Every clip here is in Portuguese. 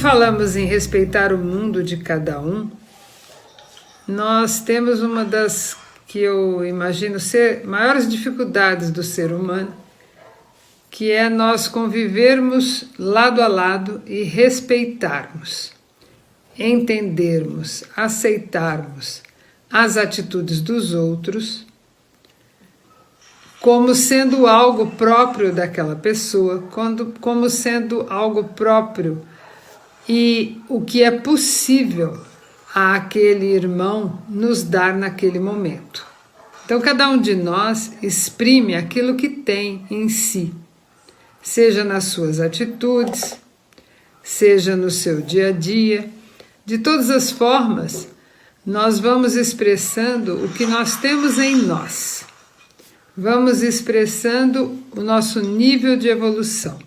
falamos em respeitar o mundo de cada um, nós temos uma das que eu imagino ser maiores dificuldades do ser humano, que é nós convivermos lado a lado e respeitarmos, entendermos, aceitarmos as atitudes dos outros como sendo algo próprio daquela pessoa, como sendo algo próprio e o que é possível a aquele irmão nos dar naquele momento. Então cada um de nós exprime aquilo que tem em si, seja nas suas atitudes, seja no seu dia a dia, de todas as formas, nós vamos expressando o que nós temos em nós. Vamos expressando o nosso nível de evolução.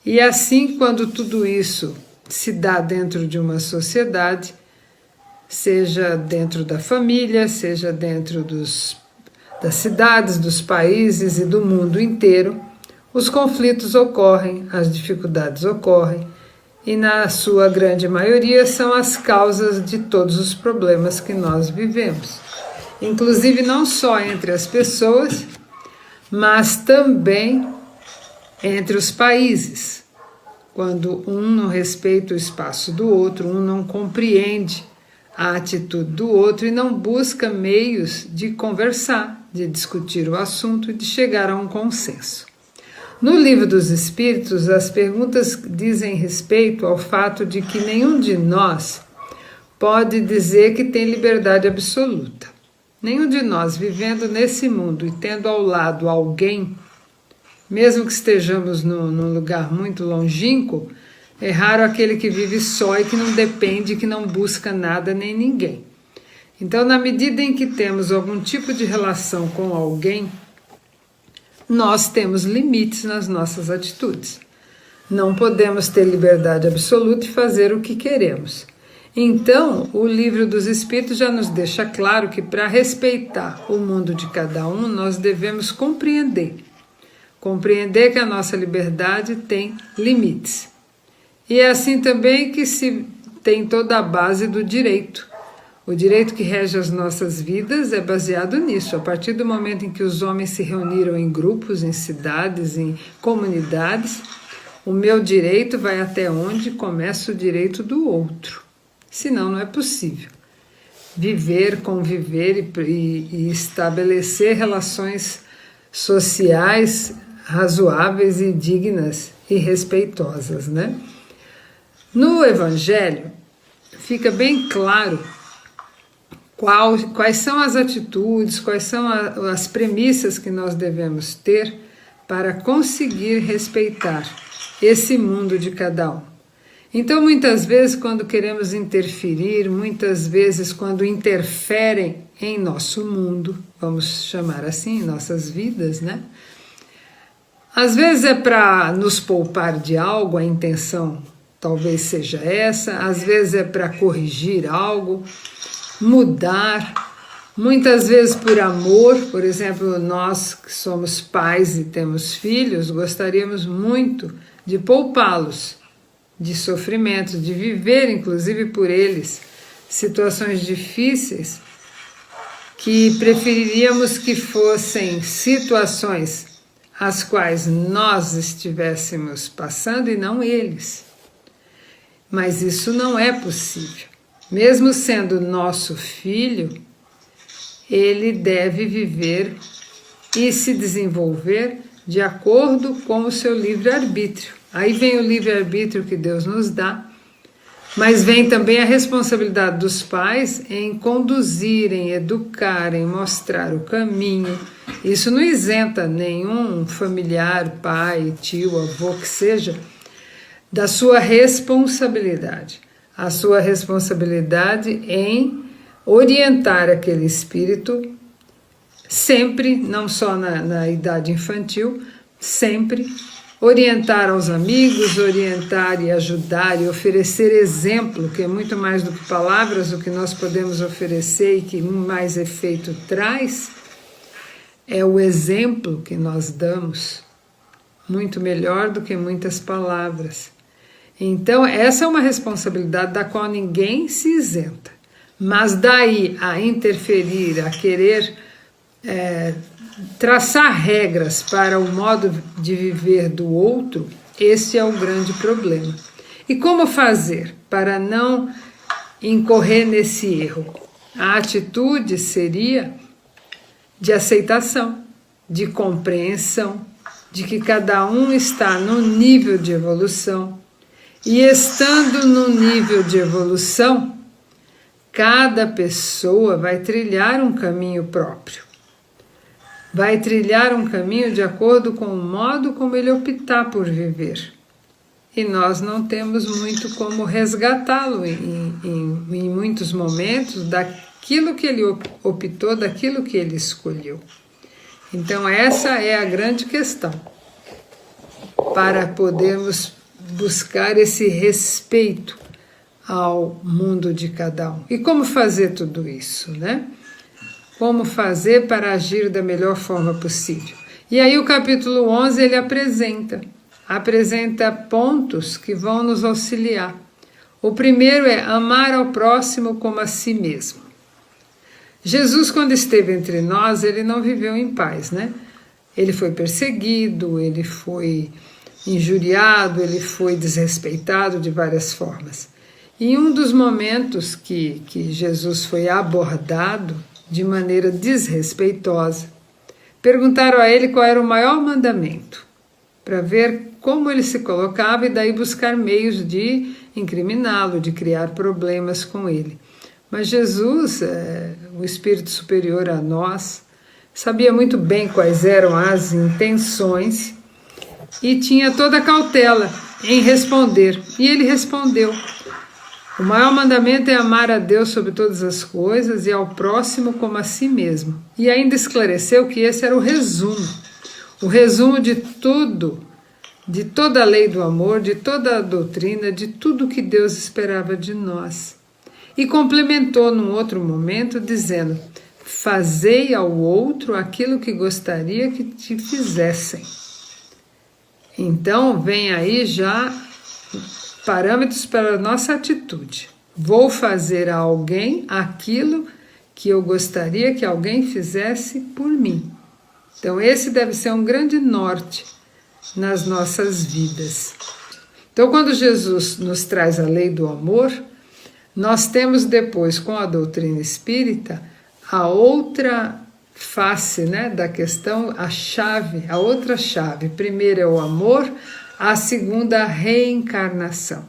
E assim, quando tudo isso se dá dentro de uma sociedade, seja dentro da família, seja dentro das cidades, dos países e do mundo inteiro, os conflitos ocorrem, as dificuldades ocorrem, e na sua grande maioria são as causas de todos os problemas que nós vivemos. Inclusive não só entre as pessoas, mas também entre os países. Quando um não respeita o espaço do outro, um não compreende a atitude do outro e não busca meios de conversar, de discutir o assunto e de chegar a um consenso. No Livro dos Espíritos, as perguntas dizem respeito ao fato de que nenhum de nós pode dizer que tem liberdade absoluta. Nenhum de nós vivendo nesse mundo e tendo ao lado alguém, mesmo que estejamos num lugar muito longínquo, é raro aquele que vive só e que não depende, que não busca nada nem ninguém. Então, na medida em que temos algum tipo de relação com alguém, nós temos limites nas nossas atitudes. Não podemos ter liberdade absoluta e fazer o que queremos. Então, o Livro dos Espíritos já nos deixa claro que para respeitar o mundo de cada um, nós devemos compreender que a nossa liberdade tem limites. E é assim também que se tem toda a base do direito. O direito que rege as nossas vidas é baseado nisso. A partir do momento em que os homens se reuniram em grupos, em cidades, em comunidades, o meu direito vai até onde começa o direito do outro. Senão não é possível viver, conviver e estabelecer relações sociais razoáveis e dignas e respeitosas, né? No Evangelho fica bem claro quais são as atitudes, quais são as premissas que nós devemos ter para conseguir respeitar esse mundo de cada um. Então, muitas vezes, quando queremos interferir, muitas vezes, quando interferem em nosso mundo, vamos chamar assim, em nossas vidas, né? Às vezes é para nos poupar de algo, a intenção talvez seja essa, às vezes é para corrigir algo, mudar, muitas vezes por amor. Por exemplo, nós que somos pais e temos filhos, gostaríamos muito de poupá-los de sofrimentos, de viver inclusive por eles situações difíceis que preferiríamos que fossem situações as quais nós estivéssemos passando e não eles. Mas isso não é possível. Mesmo sendo nosso filho, ele deve viver e se desenvolver de acordo com o seu livre-arbítrio. Aí vem o livre-arbítrio que Deus nos dá, mas vem também a responsabilidade dos pais em conduzirem, educarem, mostrar o caminho. Isso não isenta nenhum familiar, pai, tio, avô, que seja, da sua responsabilidade. A sua responsabilidade em orientar aquele espírito sempre, não só na idade infantil, sempre orientar aos amigos, orientar e ajudar e oferecer exemplo, que é muito mais do que palavras, o que nós podemos oferecer e que mais efeito traz, é o exemplo que nós damos, muito melhor do que muitas palavras. Então, essa é uma responsabilidade da qual ninguém se isenta. Mas daí a interferir, a querer traçar regras para o modo de viver do outro, esse é o grande problema. E como fazer para não incorrer nesse erro? A atitude seria de aceitação, de compreensão, de que cada um está no nível de evolução. E estando no nível de evolução, cada pessoa vai trilhar um caminho próprio. Vai trilhar um caminho de acordo com o modo como ele optar por viver. E nós não temos muito como resgatá-lo em muitos momentos daquilo que ele optou, daquilo que ele escolheu. Então essa é a grande questão, para podermos buscar esse respeito ao mundo de cada um. E como fazer tudo isso, né? Como fazer para agir da melhor forma possível. E aí o capítulo 11 ele apresenta pontos que vão nos auxiliar. O primeiro é amar ao próximo como a si mesmo. Jesus, quando esteve entre nós, ele não viveu em paz, né? Ele foi perseguido, ele foi injuriado, ele foi desrespeitado de várias formas. E um dos momentos que Jesus foi abordado de maneira desrespeitosa, perguntaram a ele qual era o maior mandamento, para ver como ele se colocava e daí buscar meios de incriminá-lo, de criar problemas com ele. Mas Jesus, o Espírito superior a nós, sabia muito bem quais eram as intenções e tinha toda a cautela em responder. E ele respondeu: o maior mandamento é amar a Deus sobre todas as coisas e ao próximo como a si mesmo. E ainda esclareceu que esse era o resumo de tudo, de toda a lei do amor, de toda a doutrina, de tudo que Deus esperava de nós. E complementou num outro momento dizendo: fazei ao outro aquilo que gostaria que te fizessem. Então vem aí já parâmetros para a nossa atitude. Vou fazer a alguém aquilo que eu gostaria que alguém fizesse por mim. Então esse deve ser um grande norte nas nossas vidas. Então quando Jesus nos traz a lei do amor, nós temos depois com a doutrina espírita a outra face, né, da questão, a outra chave. Primeiro é o amor, a segunda a reencarnação,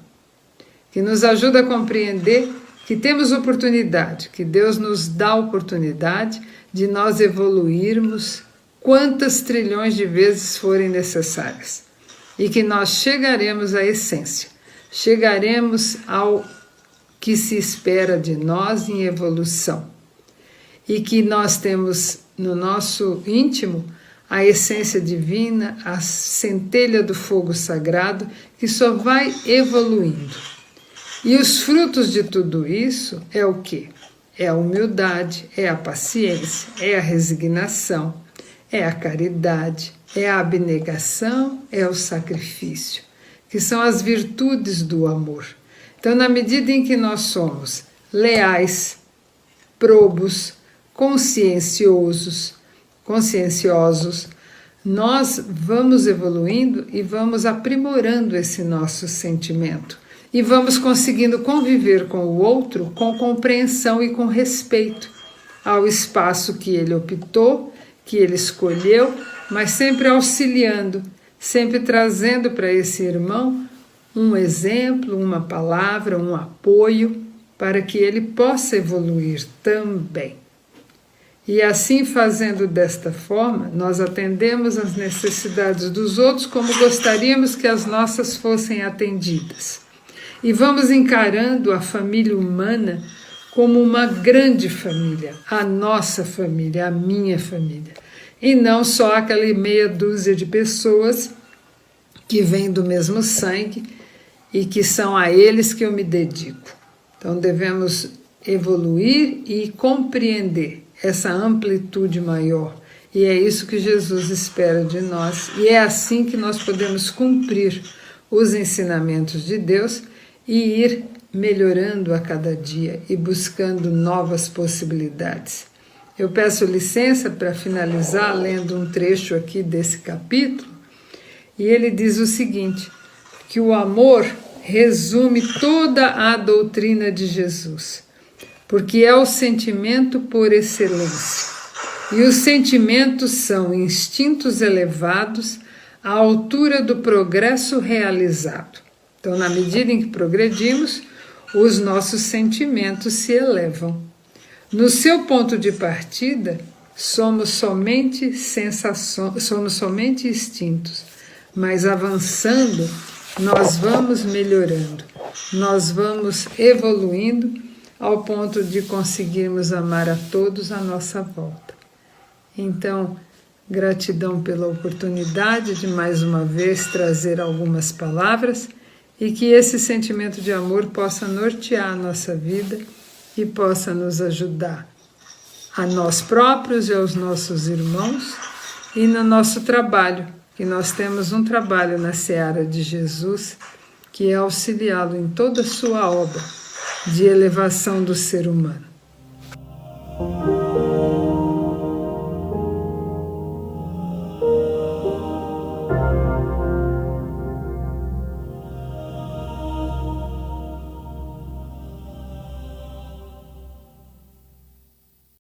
que nos ajuda a compreender que temos oportunidade, que Deus nos dá a oportunidade de nós evoluirmos quantas trilhões de vezes forem necessárias e que nós chegaremos à essência, chegaremos ao que se espera de nós em evolução e que nós temos no nosso íntimo a essência divina, a centelha do fogo sagrado que só vai evoluindo. E os frutos de tudo isso é o quê? É a humildade, é a paciência, é a resignação, é a caridade, é a abnegação, é o sacrifício, que são as virtudes do amor. Então, na medida em que nós somos leais, probos, conscienciosos, nós vamos evoluindo e vamos aprimorando esse nosso sentimento. E vamos conseguindo conviver com o outro com compreensão e com respeito ao espaço que ele optou, que ele escolheu, mas sempre auxiliando, sempre trazendo para esse irmão um exemplo, uma palavra, um apoio, para que ele possa evoluir também. E assim, fazendo desta forma, nós atendemos às necessidades dos outros como gostaríamos que as nossas fossem atendidas. E vamos encarando a família humana como uma grande família, a nossa família, a minha família. E não só aquela meia dúzia de pessoas que vêm do mesmo sangue e que são a eles que eu me dedico. Então devemos evoluir e compreender essa amplitude maior. E é isso que Jesus espera de nós. E é assim que nós podemos cumprir os ensinamentos de Deus e ir melhorando a cada dia e buscando novas possibilidades. Eu peço licença para finalizar lendo um trecho aqui desse capítulo, e ele diz o seguinte, que o amor resume toda a doutrina de Jesus, porque é o sentimento por excelência. E os sentimentos são instintos elevados à altura do progresso realizado. Então, na medida em que progredimos, os nossos sentimentos se elevam. No seu ponto de partida, somos somente sensações, somos somente instintos, mas avançando, nós vamos melhorando, nós vamos evoluindo ao ponto de conseguirmos amar a todos à nossa volta. Então, gratidão pela oportunidade de mais uma vez trazer algumas palavras e que esse sentimento de amor possa nortear a nossa vida e possa nos ajudar a nós próprios e aos nossos irmãos e no nosso trabalho, que nós temos um trabalho na seara de Jesus, que é auxiliá-lo em toda a sua obra de elevação do ser humano.